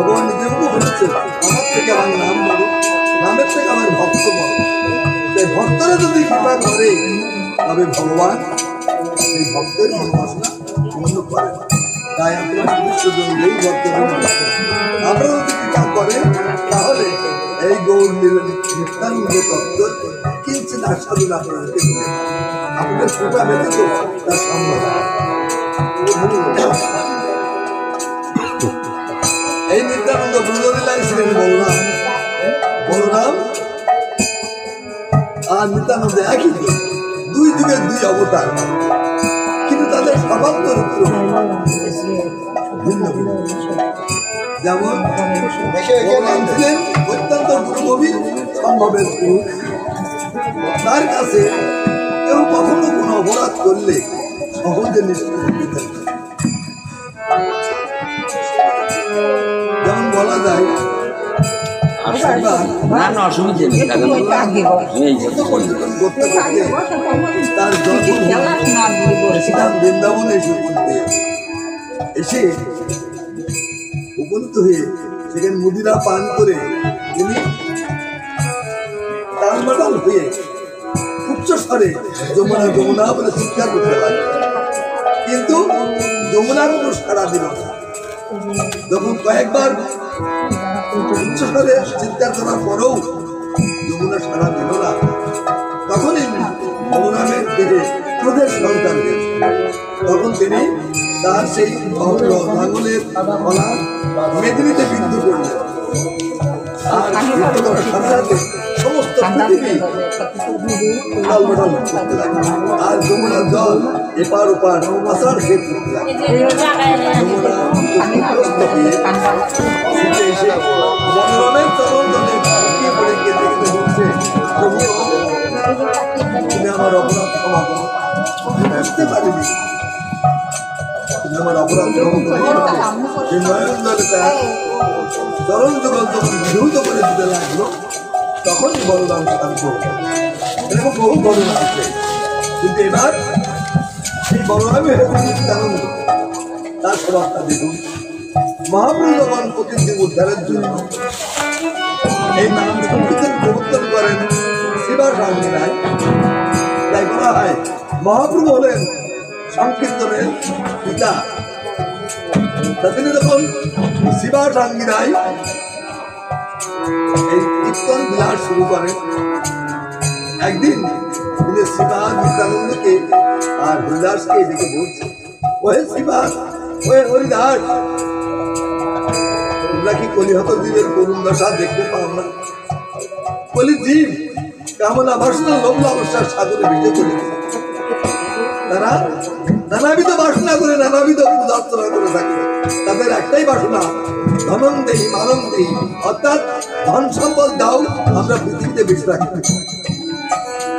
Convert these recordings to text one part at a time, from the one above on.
ভগবান নিজেও বলেছে আমার থেকে আমার নাম বলো, নামের থেকে আমার ভক্ত বলো। তাই ভক্তরা যদি কৃপা করে তবে ভগবান সেই ভক্তের মনোবাসনা পূর্ণ করে। তাই আপনারা এই ভক্তদের আপনারা যদি কৃপা করেন তাহলে এই গৌর নিত্যানন্দ তত্ত্ব কিঞ্চিত আস্বাদন আপনাদেরকে দেবে। আপনাদের কৃপা ব্যতীত তা সম্ভব। এই নিত্যানন্দ ব্রজলীলায় ছিলেন বলরাম। বলরাম আর নিত্যানন্দ একই দুই যুগের দুই অবতার, কিন্তু তাদের স্বভাব চরিত্র ভিন্ন ভিন্ন। যেমন বলরাম ছিলেন অত্যন্ত গভীর সম্ভবের পুরুষ। তার কাছে কেউ কখনো কোনো অপরাধ করলে সহজে নিষ্কৃতি দিতেন। যেমন বলা যায় বৃন্দাবনে এসে উপনীত হয়ে সেখানে মুদিরা পান করে তিনি টালমাটাল হয়ে উচ্চ স্বরে যমুনা যমুনা বলে চিৎকার করতে লাগে, কিন্তু যমুনা কোনো সাড়া দিল না। যখন কয়েকবার উচ্চ স্বরে চিৎকার করার পরেও যমুনা সাড়া দিল না, তখনই বলরামের দেহে ক্রোধের সন্তান হয়েছে। তখন তিনি তার সেই লাঙ্গলের গলা মেদিনীতে বিদ্ধ করলেন। আর সাথে সাথে সমস্ত পৃথিবী আর যমুনার জল এপার ওপার আষাঢ় শেষ করতে লাগে। বলরামের চরণ তলে লুকিয়ে পড়ে কেঁদে কেঁদে বলছে, তুমি আমার অপরাধ ক্ষমা করো, বুঝতে পারিনি তুমি আমার অপরাধ ক্ষমা করে যে নয়ন জলে তার চরণ যুগল যখন বিধৌত করে দিতে লাগলো, তখনই বলরাম শান্ত। এরকম বহু ঘটনা আছে, কিন্তু এবার এই বলরামের কারণ তার স্বভাবটা দেখুন। মহাপ্রভু যখন প্রতিদিন উদ্ধারের জন্য এই নাম সংকীর্তন প্রবর্তন করেন শিবাসাঙ্গিনায়, তাই বলা হয় মহাপ্রভু হলেন সংকীর্তনের পিতা। তিনি যখন শিবাসাঙ্গিনায় এই কীর্তন বিলাস শুরু করেন, একদিন তিনি শিবা নিত্যানন্দকে আর হরিদাসকে এদিকে বলছে, ওহে শিবা, ওহে হরিদাস, তোমরা কি কলিহত জীবের করুণ দশা দেখতে পাও না? কলি জীব কামনা বাসনা লোভ লালসার সাগরে ভিজে চলে গেছে। তারা নানাবিধ বাসনা করে নানাবিধ পূজার্চনা করে থাকে। তাদের একটাই বাসনা, ধনং দেহি মানং দেহি, অর্থাৎ ধন সম্পদ দাও, আমরা পৃথিবীতে বেঁচে থাকতে,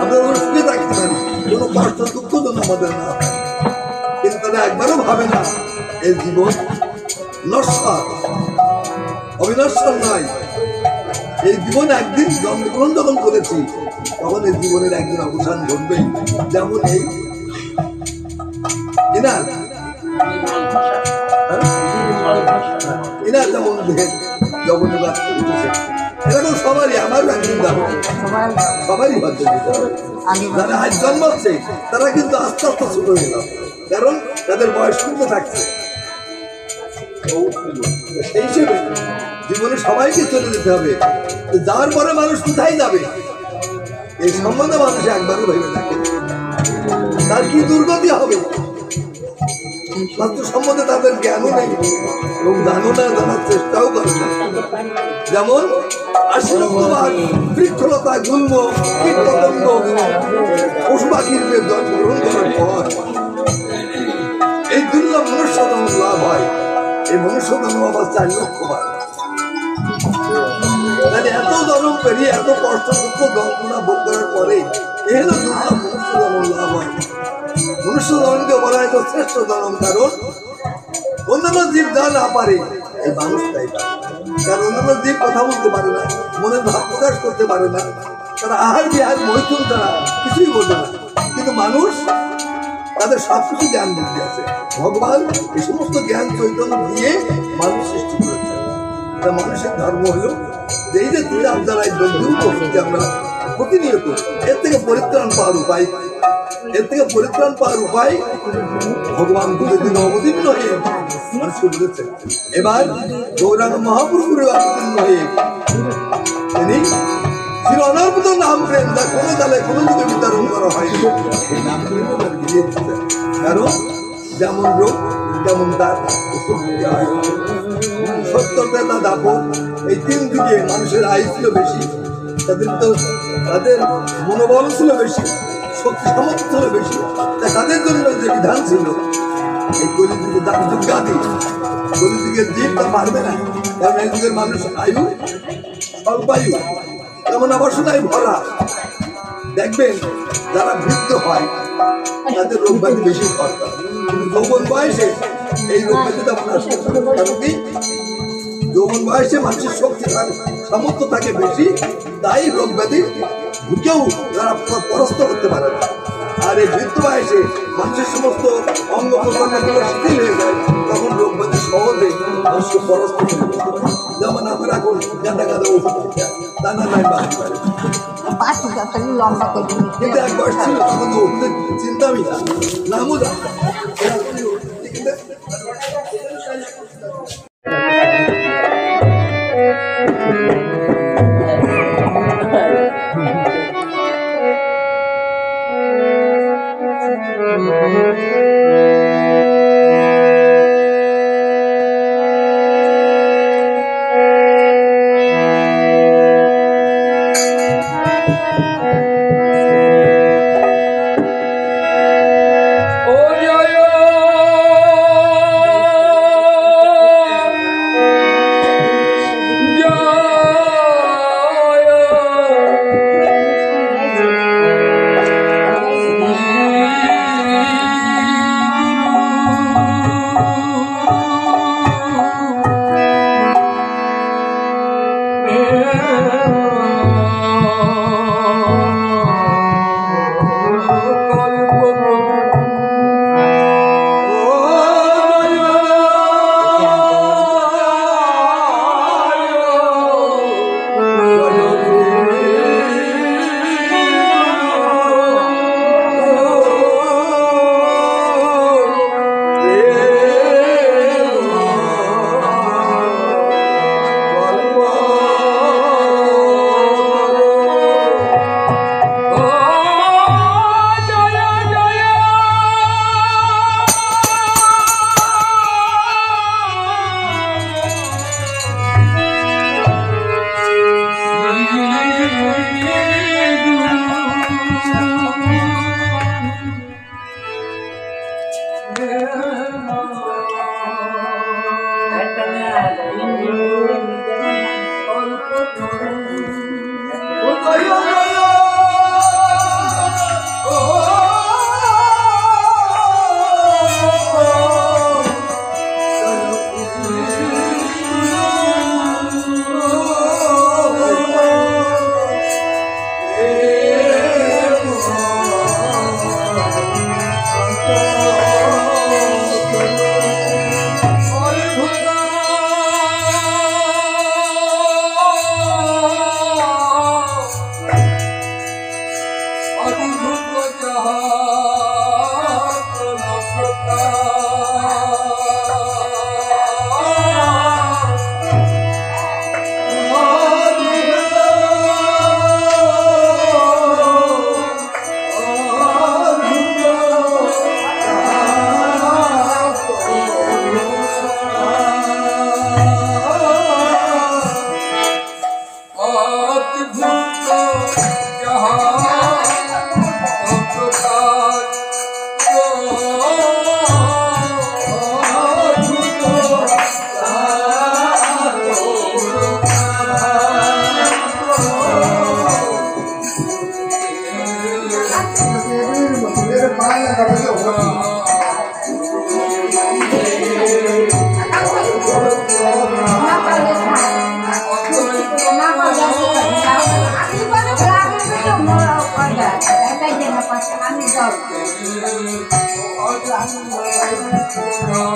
আমরা কোনো সুখে থাকতে পারি, কোনো কষ্ট দুঃখ যেন আমাদের না হয়। কিন্তু তারা একবারও ভাবে না এই জীবন নশ্বর, অবিনশ্বর নয়। এই জীবন একদিন জন্মগ্রহণ যখন করেছি তখন এই জীবনের একদিন অবসান ঘটবেই। যেমন এই এনার যেমন জগন্নাথ উঠেছে, এরকম সবারই, আমারও একদিন যাবো, সবারই হয়তো যারা আজ জন্মাচ্ছে তারা কিন্তু আস্তে আস্তে ছোট হয়ে গেল, কারণ তাদের বয়স কিন্তু থাকছে। সেই হিসেবে জীবনে সবাইকে চলে যেতে হবে। যাওয়ার পরে মানুষ কোথায় যাবে এই সম্বন্ধে মানুষ একবারও ভেবে থাকে, তার কি দুর্গতি হবে সম্বন্ধে তাদের জ্ঞানও নেই এবং জানো না, জানার চেষ্টাও করে না। যেমন বৃক্ষলতা গুল্ম কীট পতঙ্গ পশু পাখির জন্মগ্রহণ করার পর এই দুর্লভ মনুষ্য জন্ম লাভ হয়। এই মনুষ্য জন্ম আবার 4 লক্ষ বার। তাহলে এত জন্ম পেরিয়ে এত কষ্ট দুঃখ যন্ত্রণা ভোগ করার পরে এই হলো দুর্লভ মনুষ্য জন্ম লাভ হয়। মনুষ্য জন্মকে বলা হয় তো শ্রেষ্ঠ জন্ম, কারণ অন্যান্য জীব যা না পারে এই মানুষটাই পারে। কারণ অন্যান্য জীব কথা বলতে পারে না, মনের ভাব প্রকাশ করতে পারে না, তারা আহার বিহার মৈথুন তারা কিছুই বলতে না, কিন্তু মানুষ তাদের সবকিছু জ্ঞান বুদ্ধি আছে। ভগবান এই সমস্ত জ্ঞান চৈতন্য দিয়ে মানুষ সৃষ্টি করেছে। মানুষের ধর্ম হলো এই যে তুই আপনারা আমরা প্রতিনিয়ত এর থেকে পরিত্রাণ পাওয়ার উপায় ভগবান বুঝেদিন অবতীর্ণ হয়ে মানুষকে বুঝেছেন। এবার গৌরাঙ্গ মহাপ্রভুর অবতীর্ণ হয়ে তিনি শ্রী অনার্বত নাম প্রেম যা কোনো কালে কোনো যুগে বিতরণ করা হয় এই নাম প্রেম বিলিয়ে দিতে, কারণ যেমন রোগ যেমন তার সত্যতা তা দাপন। এই 3 যুগে মানুষের আয়ু ছিল বেশি, তাদের মনোবল ছিল বেশি, শক্তি সামর্থ্য ছিল বেশি, তাদের জন্য যে বিধান ছিল এই কলিযুগে কলিযুগের জীব তা পারবে না, কারণ এই যুগের মানুষ আয়ু স্বল্পায়ু, তেমন অবসরায় ভরা। দেখবেন যারা বৃদ্ধ হয় তাদের রোগ ব্যাধি বেশি হয়, কিন্তু যৌবন বয়সে এই রোগ ব্যাধি তেমন আসে। কারণ কি যৌবন বয়সে মানুষের শক্তি সামর্থ্য থাকে বেশি, তাই রোগ ব্যাধি ঢুকেও তারা পরাস্ত করতে পারে না। আর এই বৃদ্ধ বয়সে মানুষের সমস্ত অঙ্গ প্রত্যঙ্গগুলো শিথিল হয়ে যায়, তখন রোগ ব্যাধি সহজে মানুষকে পরাস্ত করে। যেমন আমরা এখন গাঁদা ওষুধ তা না নাই বাড়তে পারে, কিন্তু এক বয়স ছিল তখন তো ওষুধের চিন্তাই না, নামও জানতাম। Thank you.